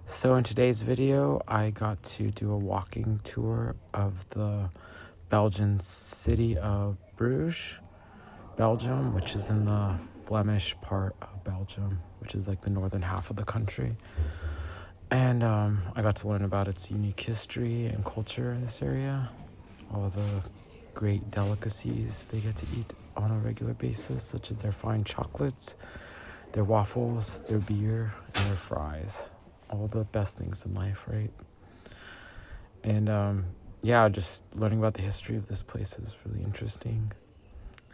So in today's video, I got to do a walking tour of the Belgian city of Bruges, Belgium, which is in the Flemish part of Belgium, which is like the northern half of the country. And I got to learn about its unique history and culture in this area, all the great delicacies they get to eat on a regular basis, such as their fine chocolates, their waffles, their beer, and their fries. All the best things in life, right? And yeah, just learning about the history of this place is really interesting.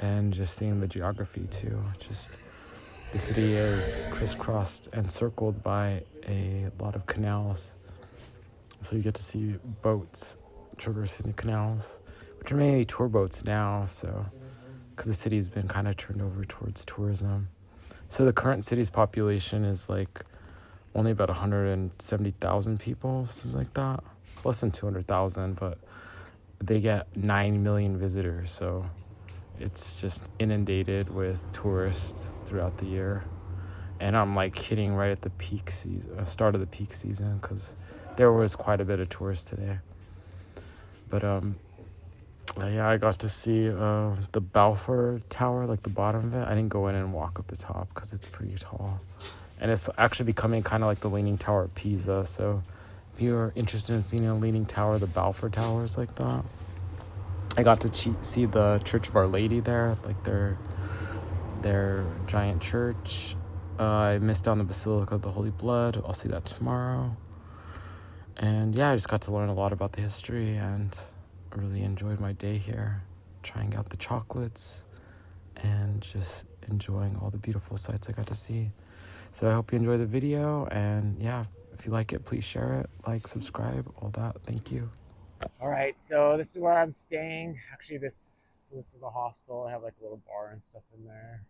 And just seeing the geography too. Just the city is crisscrossed and circled by a lot of canals. So you get to see boats traversing the canals, which are mainly tour boats now. So, because the city has been kind of turned over towards tourism. So the current city's population is like only about 170,000 people, something like that. It's less than 200,000, but they get 9 million visitors. So it's just inundated with tourists throughout the year. And I'm like hitting right at the peak season, start of the peak season, because there was quite a bit of tourists today. But yeah, I got to see the Balfour Tower, like the bottom of it. I didn't go in and walk up the top because it's pretty tall, and it's actually becoming kind of like the Leaning Tower of Pisa. So, if you're interested in seeing a Leaning Tower, the Balfour Tower is like that. I got to see the Church of Our Lady there, like their giant church. I missed out on the Basilica of the Holy Blood. I'll see that tomorrow. And yeah, I just got to learn a lot about the history and I really enjoyed my day here, trying out the chocolates and just enjoying all the beautiful sights I got to see. So I hope you enjoy the video, and yeah, if you like it, please share it, like, subscribe, all that. Thank you. All right, so this is where I'm staying. Actually, this is the hostel. I have like a little bar and stuff in there.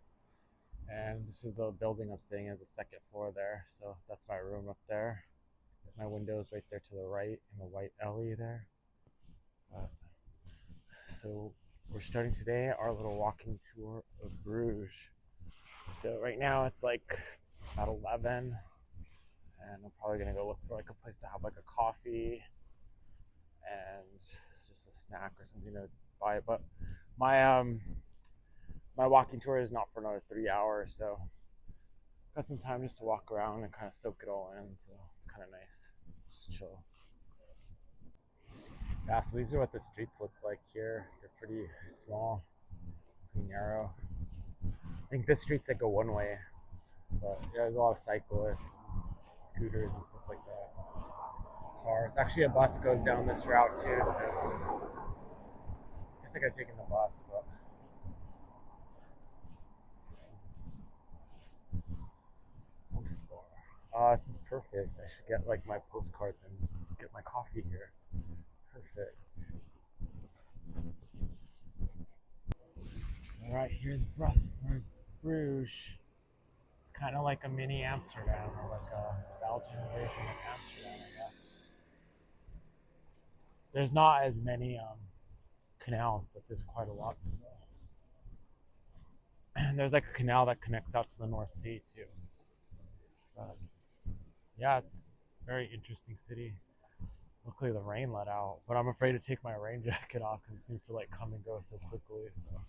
And this is the building I'm staying in, is the second floor there. So that's my room up there. My window's right there to the right in the white alley there. So we're starting today our little walking tour of Bruges. So right now it's like about 11, and I'm probably gonna go look for like a place to have like a coffee and just a snack or something to buy. But my my walking tour is not for another 3 hours, so got some time just to walk around and kind of soak it all in. So it's kind of nice, just chill. Yeah, so these are what the streets look like here. They're pretty small, pretty narrow. I think this street's like a one-way, but yeah, there's a lot of cyclists, scooters, and stuff like that. Cars. Actually, a bus goes down this route too, so I guess I could have taken the bus, but postcard. This is perfect. I should get like my postcards and get my coffee here. Perfect. All right, here's Bruges. It's kind of like a mini Amsterdam, or like a Belgian version of Amsterdam, I guess. There's not as many canals, but there's quite a lot still. And there's like a canal that connects out to the North Sea too. But yeah, it's a very interesting city. Luckily, the rain let out, but I'm afraid to take my rain jacket off because it seems to like come and go so quickly. So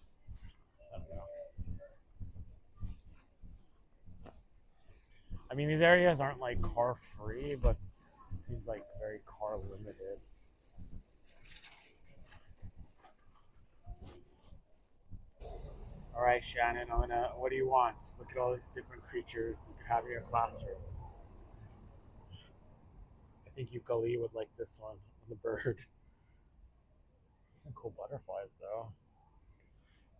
I don't know. I mean, these areas aren't like car free, but it seems like very car limited. All right, Shannon, what do you want? Look at all these different creatures you could have in your classroom. I think Yukali would like this one, the bird. Some cool butterflies, though.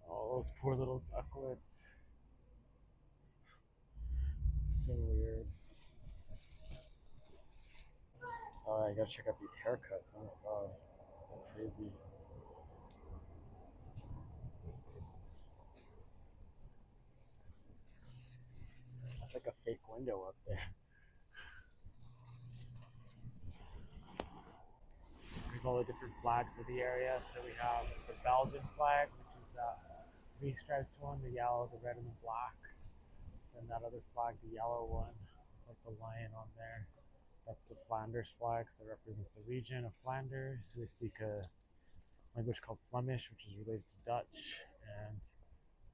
Oh, those poor little ducklets. So weird. Oh, I gotta check out these haircuts. Oh my god, so crazy. That's like a fake window up there. There's all the different flags of the area. So we have the Belgian flag, which is the three-striped one, the yellow, the red, and the black. Then that other flag, the yellow one, like the lion on there. That's Flanders flags that represents the region of Flanders. We speak a language called Flemish, which is related to Dutch, and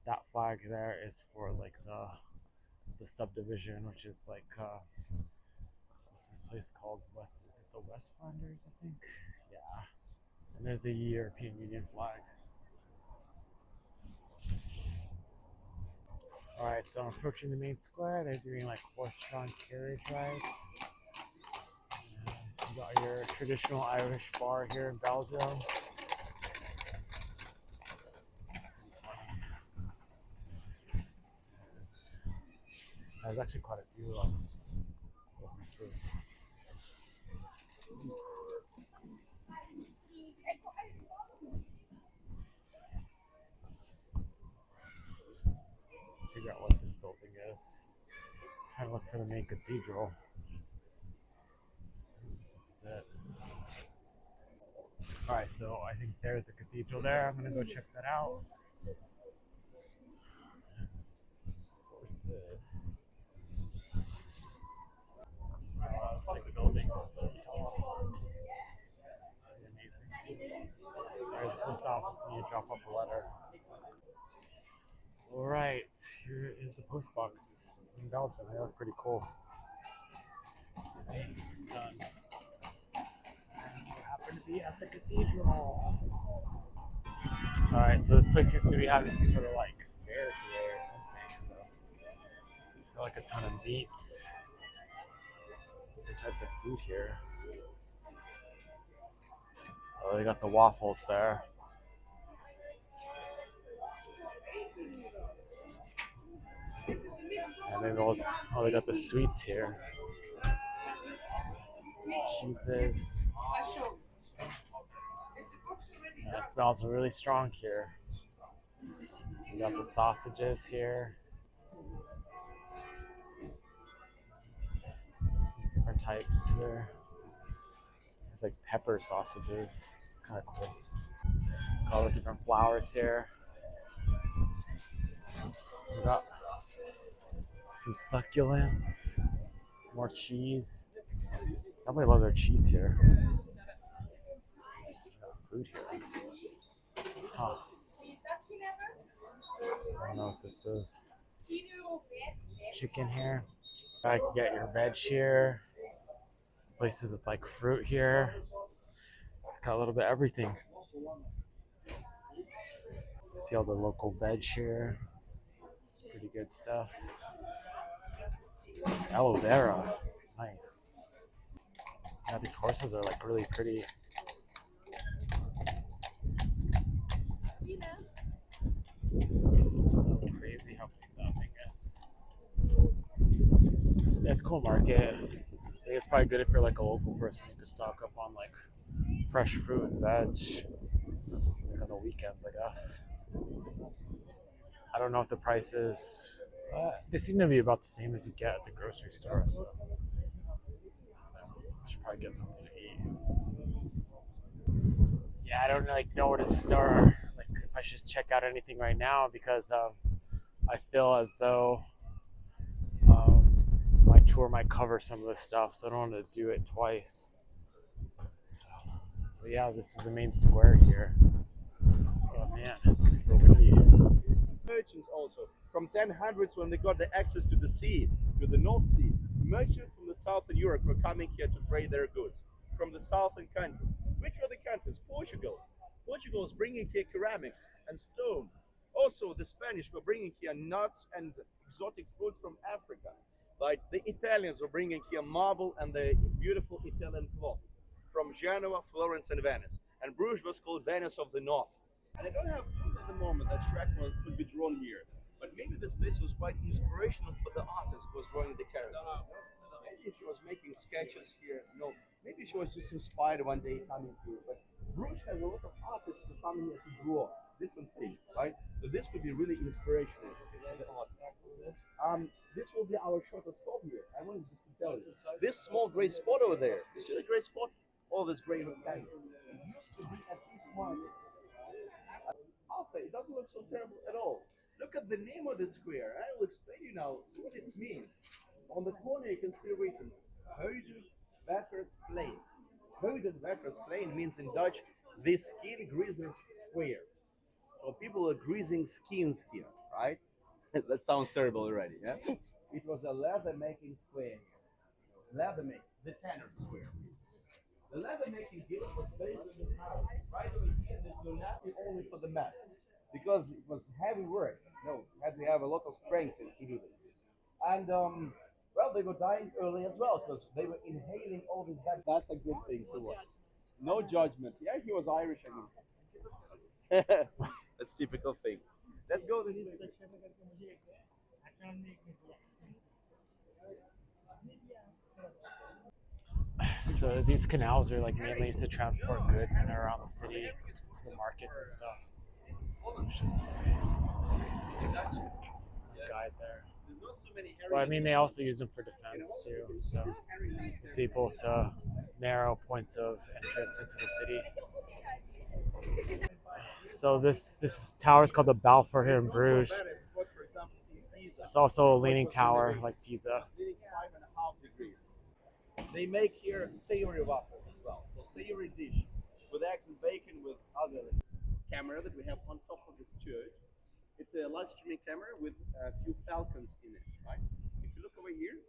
that flag there is for like the subdivision, which is like what's this place called? West? Is it the West Flanders? I think. Yeah. And there's the European Union flag. All right, so I'm approaching the main square. They're doing like horse-drawn carriage rides. And you got your traditional Irish bar here in Belgium. There's actually quite a few horses. Figure out what this building is. Trying to look for the main cathedral. All right, so I think there's the cathedral there. I'm gonna go check that out. Horses. Wow, this like building is so tall. Amazing. There's the post office, and you drop off a letter. All right, here is the post box in Belgium. They look pretty cool. Done. And we happen to be at the cathedral. All right, so this place seems to be having some sort of like fair today or something. So I feel like a ton of meats, different types of food here. Oh, they got the waffles there. And then those, oh, they got the sweets here. Cheeses. Yeah, it smells really strong here. We got the sausages here. These different types here. There's like pepper sausages. Kind of cool. All the different flours here. We got some succulents, more cheese. Nobody loves their cheese here. We got food here. Huh. I don't know what this is. Chicken here. You can get your veg here. Places with like fruit here. It's got a little bit of everything. See all the local veg here. It's pretty good stuff. Aloe vera. Nice. Yeah, these horses are like really pretty. So crazy how big that thing is. Yeah, it's a cool market. I think it's probably good if you're like a local person. You can stock up on like fresh fruit and veg like on the weekends, I guess. I don't know if the prices. They seem to be about the same as you get at the grocery store. So I should probably get something to eat. Yeah, I don't like know where to start. Like if I should check out anything right now because I feel as though my tour might cover some of this stuff, so I don't want to do it twice. So, but yeah, this is the main square here. Oh man, it's super windy. Merchants also from 1000s when they got the access to the sea, to the North Sea. Merchants from the southern Europe were coming here to trade their goods from the southern countries. Which were the countries? Portugal. Portugal was bringing here ceramics and stone. Also, the Spanish were bringing here nuts and exotic fruit from Africa. Like the Italians were bringing here marble and the beautiful Italian cloth from Genoa, Florence, and Venice. And Bruges was called Venice of the North. And I don't have clue at the moment that Shrek could be drawn here. But maybe this place was quite inspirational for the artist who was drawing the character. Maybe she was making sketches here. No, maybe she was just inspired one day coming here. But Bruges has a lot of artists who come here to draw different things, right? So this could be really inspirational for the artist. This will be our shorter stop here. I wanted just to tell you. This small gray spot over there, you see the gray spot? All this gray rectangle. It used to be a fish market. It doesn't look so terrible at all. Look at the name of the square. I will explain you now what it means. On the corner you can see written Huide Wettersplein. Wettersplein means in Dutch the skin greaser's square. So people are greasing skins here, right? That sounds terrible already. Yeah. It was a leather making square here. Leather making, the tanner square. The leather making guild was based in this house. Right over here, there's no nothing only for the men. Because it was heavy work. No, you had to have a lot of strength to do this. And well, they were dying early as well because they were inhaling all this bad. That's a good thing to watch. No judgment. Yeah, he was Irish. I mean, that's typical thing. Let's go to this. So these canals are like mainly used to transport goods in and around the city to the markets and stuff. I shouldn't say. There's my guide there. But I mean, they also use them for defense too. So it's able to narrow points of entrance into the city. So this tower is called the Balfour here in Bruges. It's also a leaning tower like Pisa. They make here savory waffles as well. So savory dish with eggs and bacon with other camera that we have on top of this church. It's a live streaming camera with a few falcons in it, right? If you look over here,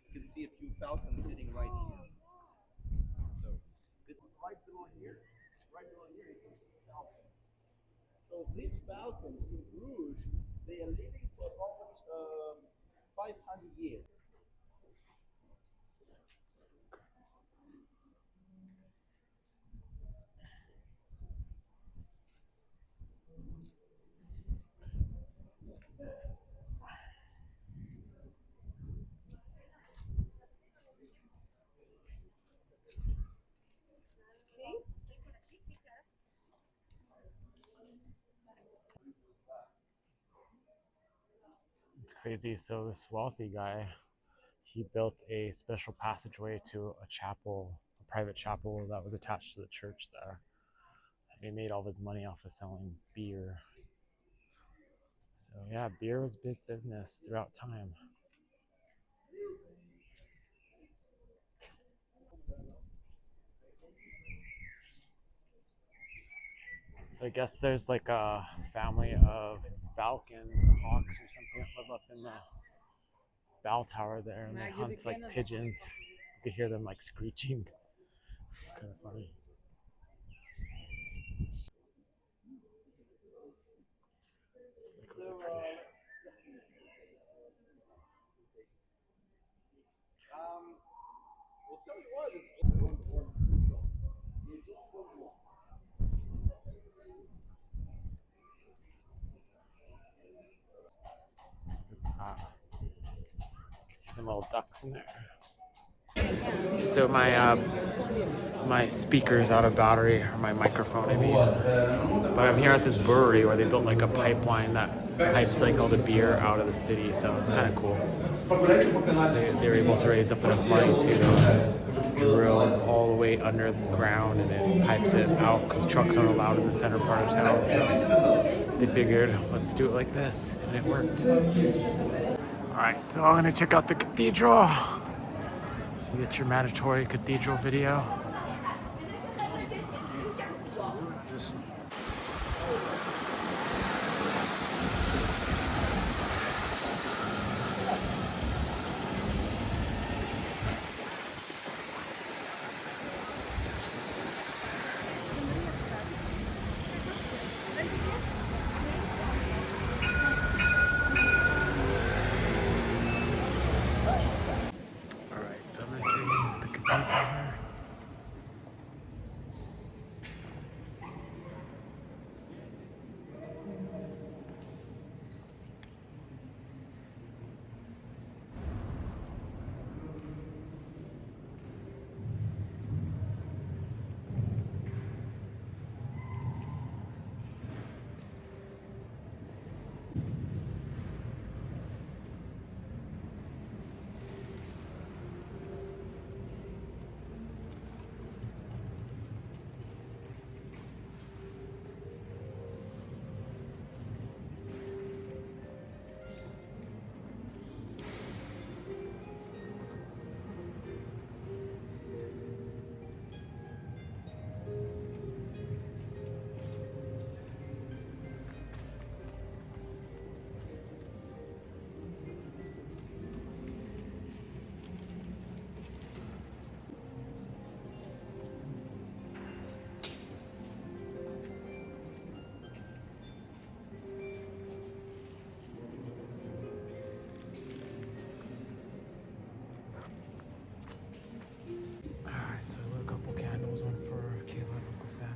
you can see a few falcons sitting right here. So this right below here, you can see falcons. So these falcons in Bruges, they are living for almost 500 years. It's crazy. So this wealthy guy, he built a special passageway to a chapel, a private chapel that was attached to the church there. He made all his money off of selling beer. So yeah, beer was big business throughout time. So I guess there's like a family of falcons or hawks or something that live up in the bell tower there, and they hunt like pigeons. You could hear them like screeching. It's kind of funny. It's like really pretty. We'll tell you what, it's See some little ducks in there. So my speaker's out of battery, or my microphone, I mean. But I'm here at this brewery where they built like a pipeline that pipes like all the beer out of the city, so it's kind of cool. They were able to raise up enough money to drill all the way underground and it pipes it out because trucks aren't allowed in the center part of town. So they figured, let's do it like this, and it worked. All right, so I'm gonna check out the cathedral. You get your mandatory cathedral video. All right, so I'm entering the cathedral here. Sammy.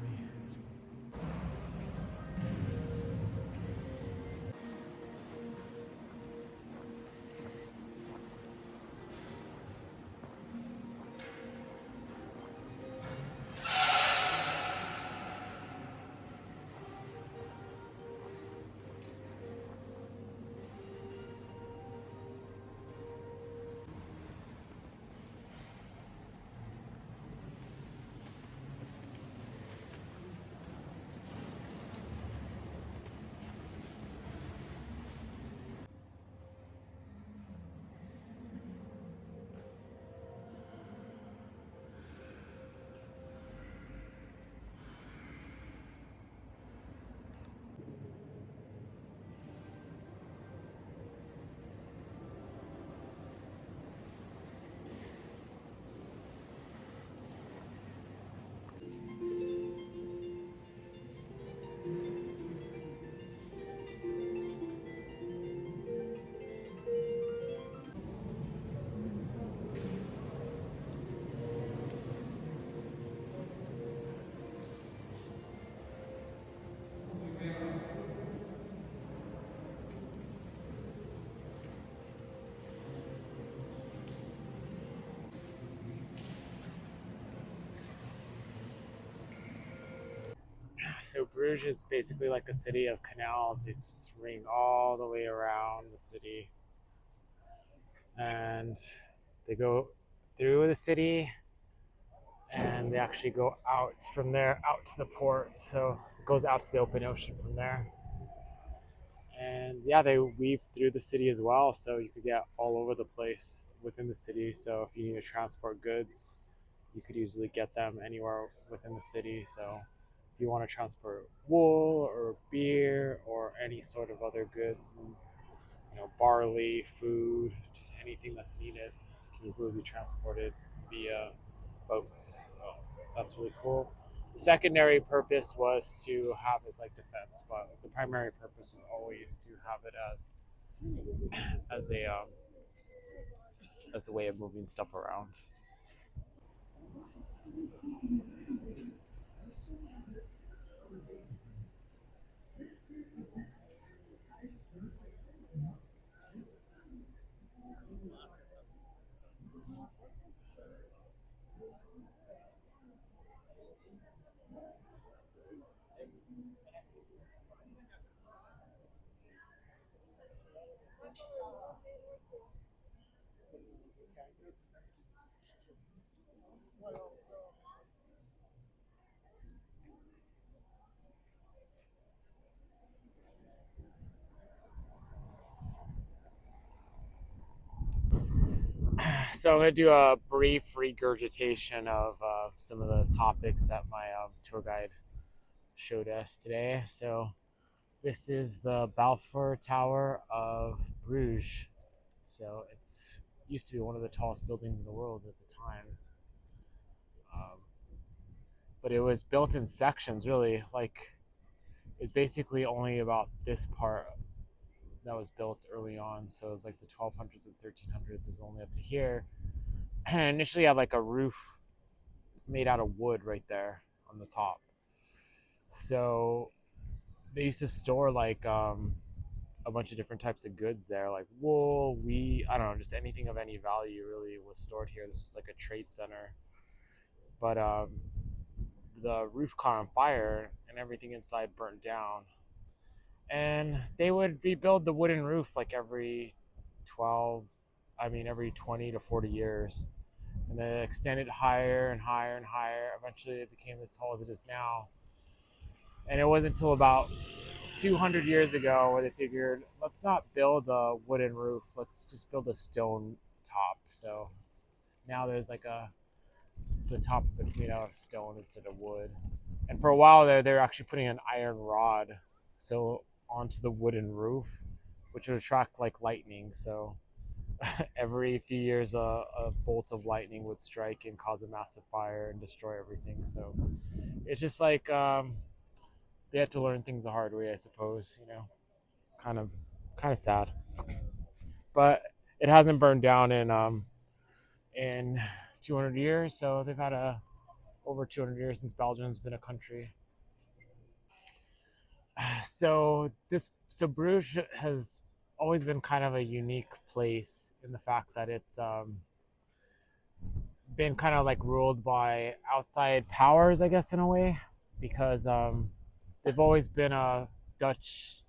So Bruges is basically like a city of canals. They just ring all the way around the city, and they go through the city, and they actually go out from there out to the port. So it goes out to the open ocean from there. And yeah, they weave through the city as well, so you could get all over the place within the city. So if you need to transport goods, you could easily get them anywhere within the city. So if you want to transport wool or beer or any sort of other goods, and, barley, food, just anything that's needed can easily be transported via boats. So that's really cool. The secondary purpose was to have as like defense, but the primary purpose was always to have it as a way of moving stuff around. So I'm going to do a brief regurgitation of some of the topics that my tour guide showed us today. So this is the Balfour Tower of Bruges. So it's used to be one of the tallest buildings in the world at the time. Um, but it was built in sections, really. Like, it's basically only about this part that was built early on. So it was like the 1200s and 1300s is only up to here. And initially had like a roof made out of wood right there on the top. So they used to store like a bunch of different types of goods there, like wool, wheat, I don't know, just anything of any value really was stored here. This was like a trade center. But the roof caught on fire and everything inside burnt down. And they would rebuild the wooden roof like every 20 to 40 years. And then extended higher and higher and higher. Eventually it became as tall as it is now. And it wasn't until about 200 years ago where they figured, let's not build a wooden roof, let's just build a stone top. So now there's like the top of it's made out of stone instead of wood. And for a while there, they were actually putting an iron rod so onto the wooden roof, which would attract like lightning. So every few years, a bolt of lightning would strike and cause a massive fire and destroy everything. So it's just like they had to learn things the hard way, I suppose. Kind of, kind of sad, but it hasn't burned down in 200 years. So they've had a over 200 years since Belgium's been a country. So Bruges has always been kind of a unique place in the fact that it's been kind of like ruled by outside powers, I guess, in a way, because they've always been a Dutch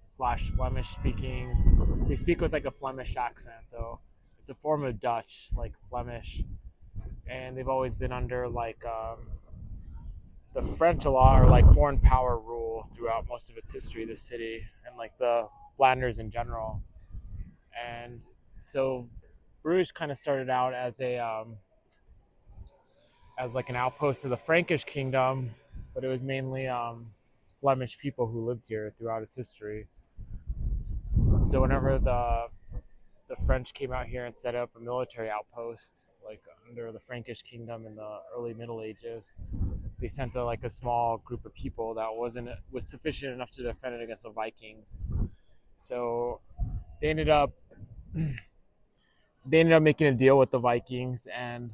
slash Flemish speaking. They speak with like a Flemish accent, so it's a form of Dutch, like Flemish, and they've always been under like the French a lot, or like foreign power rule throughout most of its history. The city and like the Flanders in general, and so Bruges kind of started out as like an outpost of the Frankish kingdom, but it was mainly Flemish people who lived here throughout its history. So whenever the French came out here and set up a military outpost, like under the Frankish kingdom in the early Middle Ages, they sent like a small group of people that was sufficient enough to defend it against the Vikings. So they ended up making a deal with the Vikings, and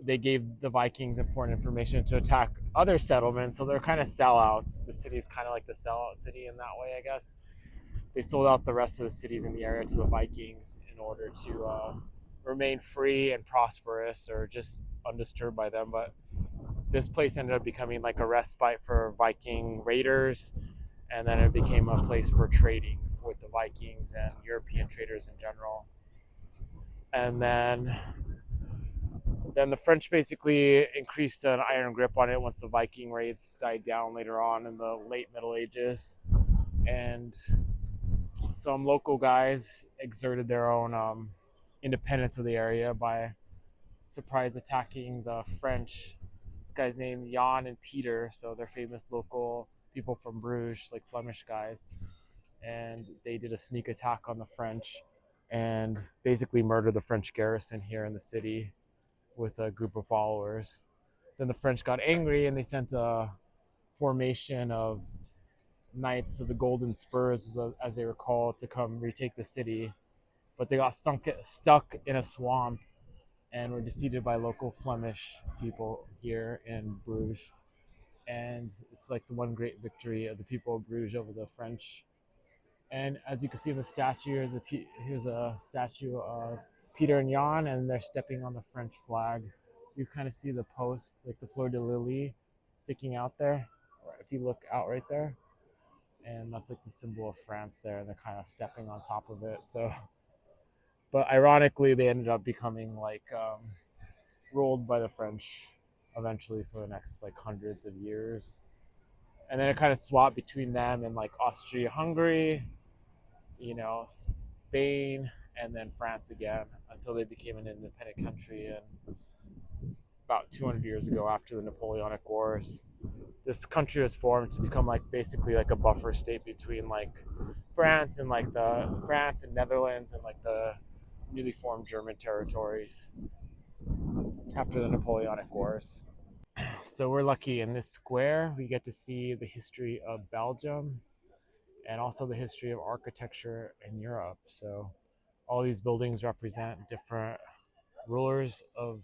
they gave the Vikings important information to attack other settlements. So they're kind of sellouts. The city is kind of like the sellout city in that way, I guess. They sold out the rest of the cities in the area to the Vikings in order to remain free and prosperous, or just undisturbed by them. But this place ended up becoming like a respite for Viking raiders, and then it became a place for trading with the Vikings and European traders in general. And then the French basically increased an iron grip on it once the Viking raids died down later on in the late Middle Ages. And some local guys exerted their own independence of the area by surprise attacking the French. This guy's named Jan and Peter, so they're famous local people from Bruges, like Flemish guys. And they did a sneak attack on the French and basically murdered the French garrison here in the city with a group of followers. Then the French got angry and they sent a formation of Knights of the Golden Spurs, as they were called, to come retake the city. But they got stuck in a swamp and were defeated by local Flemish people here in Bruges. And it's like the one great victory of the people of Bruges over the French. And as you can see in the statue, here's a statue of Peter and Jan, and they're stepping on the French flag. You kind of see the post, like the fleur de lis, sticking out there. If you look out right there, and that's like the symbol of France there, and they're kind of stepping on top of it. So, but ironically, they ended up becoming like ruled by the French eventually for the next like hundreds of years, and then it kind of swapped between them and like Austria-Hungary, Spain, and then France again until they became an independent country and about 200 years ago after the Napoleonic Wars. This country was formed to become like basically like a buffer state between like France and like the France and Netherlands and like the newly formed German territories after the Napoleonic Wars. So we're lucky in this square we get to see the history of Belgium and also the history of architecture in Europe. So all these buildings represent different rulers of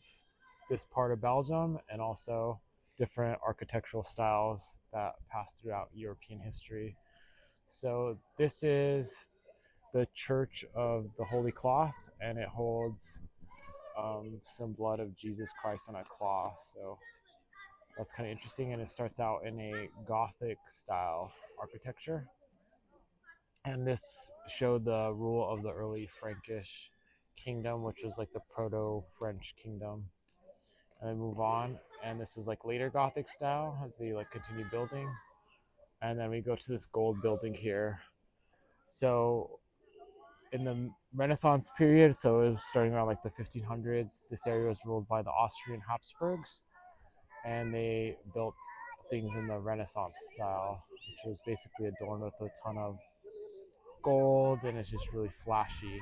this part of Belgium and also different architectural styles that pass throughout European history. So this is the Church of the Holy Cloth, and it holds some blood of Jesus Christ on a cloth. So that's kind of interesting, and it starts out in a Gothic style architecture. And this showed the rule of the early Frankish kingdom, which was like the proto-French kingdom. And then move on, and this is like later Gothic style as they like continue building. And then we go to this gold building here. So in the Renaissance period, so it was starting around like the 1500s, this area was ruled by the Austrian Habsburgs, and they built things in the Renaissance style, which was basically adorned with a ton of gold, and it's just really flashy.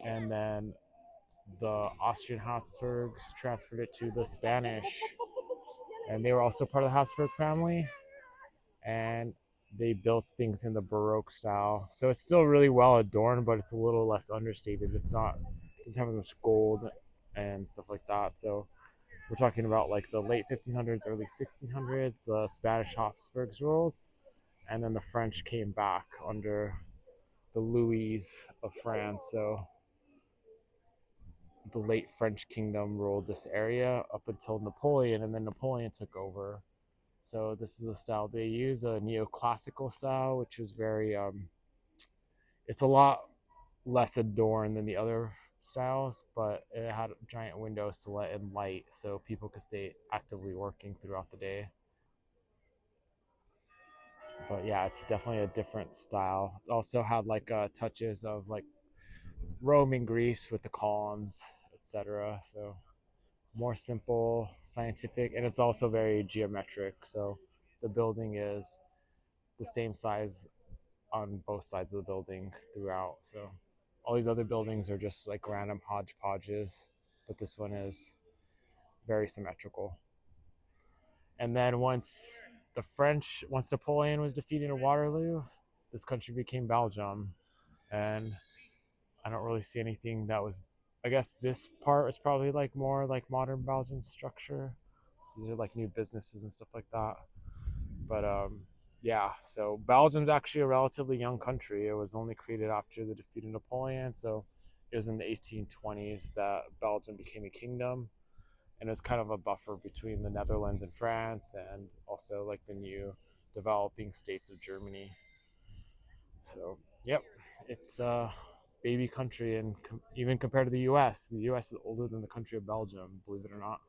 And then the Austrian Habsburgs transferred it to the Spanish, and they were also part of the Habsburg family, and they built things in the Baroque style. So it's still really well adorned, but it's a little less understated. It doesn't have as much gold and stuff like that. So We're talking about like the late 1500s, early 1600s. The Spanish Habsburgs ruled, and then the French came back under the Louis of France. So the late French kingdom ruled this area up until Napoleon, and then Napoleon took over. So this is the style they use, a neoclassical style, which is very it's a lot less adorned than the other styles, but it had giant windows to let in light so people could stay actively working throughout the day. But yeah, it's definitely a different style. It also had like touches of like Roman Greece with the columns, etc. So more simple, scientific, and it's also very geometric. So the building is the same size on both sides of the building throughout. So all these other buildings are just like random hodgepodges, but this one is very symmetrical. And then once Napoleon was defeated at Waterloo, this country became Belgium. And I don't really see anything that was, I guess this part was probably like more like modern Belgian structure. These are like new businesses and stuff like that. But yeah, so Belgium's actually a relatively young country. It was only created after the defeat of Napoleon. So it was in the 1820s that Belgium became a kingdom. And it was kind of a buffer between the Netherlands and France, and also like the new developing states of Germany. So, yep, it's a baby country, and even compared to the U.S. is older than the country of Belgium, believe it or not.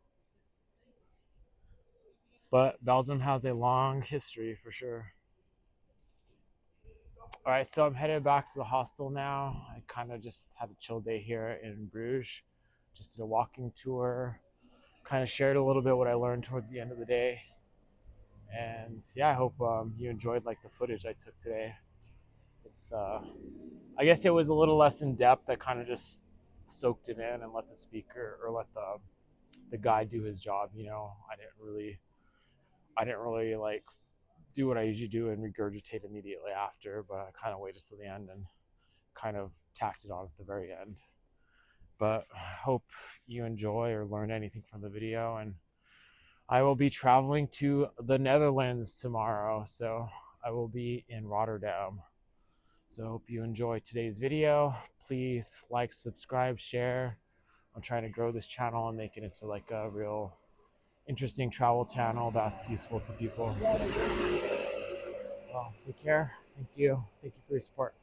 But Belgium has a long history for sure. All right, so I'm headed back to the hostel now. I kind of just had a chill day here in Bruges. Just did a walking tour, kind of shared a little bit what I learned towards the end of the day. And yeah, I hope you enjoyed like the footage I took today. It's I guess it was a little less in depth. I kind of just soaked it in and let the speaker or let the guy do his job. You know, I didn't really like do what I usually do and regurgitate immediately after, but I kind of waited till the end and kind of tacked it on at the very end. But I hope you enjoy or learn anything from the video. And I will be traveling to the Netherlands tomorrow, so I will be in Rotterdam. So I hope you enjoy today's video. Please like, subscribe, share. I'm trying to grow this channel and make it into like a real interesting travel channel that's useful to people. So, well, take care. Thank you. Thank you for your support.